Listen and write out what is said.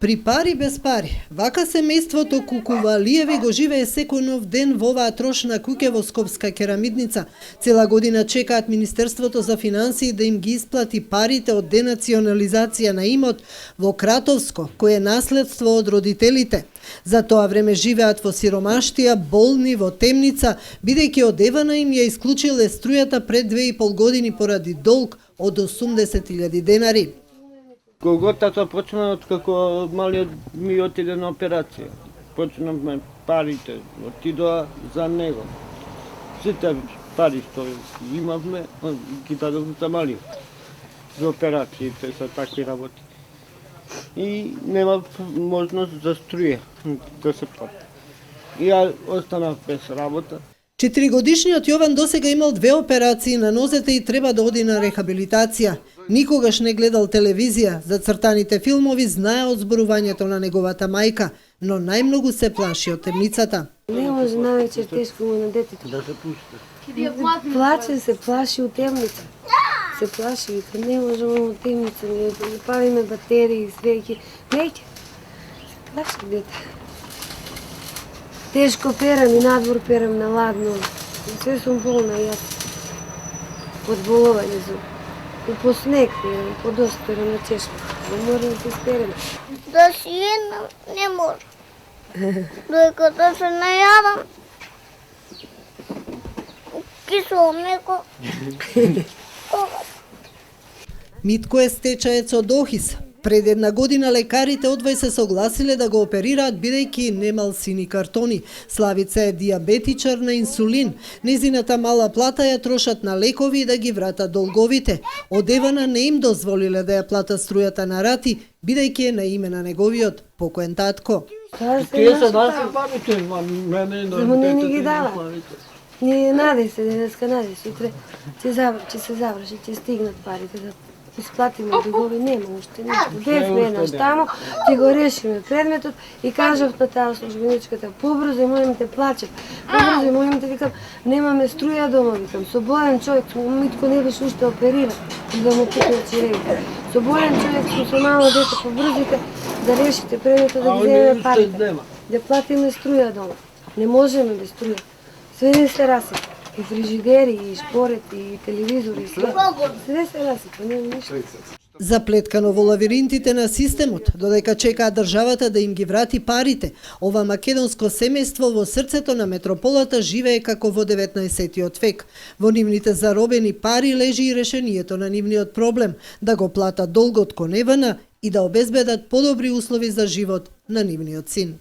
При пари без пари, вака семејството Кукувалиеви го живее секојнов ден во оваа трошна куќе во Скопска керамидница. Цела година чекаат Министерството за финансии да им ги исплати парите од денационализација на имот во Кратовско, кој е наследство од родителите. За тоа време живеат во сиромаштија, болни во темница, бидејќи од Евана им ја исклучиле струјата пред 2,5 години поради долг од 80.000 денари. Голготата почна од како малиот ми отиде на операција. Почнавме парите, отидоа за него. Сите пари што имавме, ги дадовме за малиот. За операциите, за такви работи. И нема можност за струја да се плати. И ја останав без работа. 4-годишниот Јован досега имал 2 операции на нозете и треба да оди на рехабилитација. Никогаш не гледал телевизија, за цртаните филмови знае од зборувањето на неговата мајка, но најмногу се плаши од темницата. Не може највечер тешко му на детето. Да се пуште. Плаче, се плаши од темница. Се плаши, вика, не може од темница, не палиме батерии, свеќи. Неќе, се плаши дете. Тешко перам и надвор перам на ладно. Све сум болна јас. Од болување зуб. И по снег перам, по дост перам на чешма. Не може да се спереме. Да си еднам не може. Дојка да се најадам. Кисело млеко. Митко е стечаец од Охис. Пред 1 година лекарите одвај се согласиле да го оперираат бидејќи немал сини картони. Славица е диабетичар на инсулин. Незината мала плата ја трошат на лекови и да ги вратат долговите. Од Евана не им дозволиле да ја плата струјата на рати, бидејќи е на име на неговиот покоен татко. Тие се наши парите, мене Само не ни ги дава. Не наде се, денеска наде се. Утре ќе се заврши, ќе стигнат парите да исплатиме дугови, нема уште ништо. Бевме еднаш тамо, ќе го решиме предметот и кажав на таа службеничката, побрзо молим те плачат, побрзо молим те, викам, немаме струја дома, викам, со болен човек, Митко не беше уште опериран, да му купим чиревите. Со болен човек, со мало дете, побрзите да решите предметот, да ги земеме парите, да платиме струја дома. Не можеме без струја. Све не се расипа. И фрижидери, и шпорет, и телевизори, и све се расипа, нема ништо. Заплеткано во лавиринтите на системот, додека чекаат државата да им ги врати парите, ова македонско семејство во срцето на метрополата живее како во 19-тиот век. Во нивните заробени пари лежи и решението на нивниот проблем, да го платат долгот кон Евана и да обезбедат подобри услови за живот на нивниот син.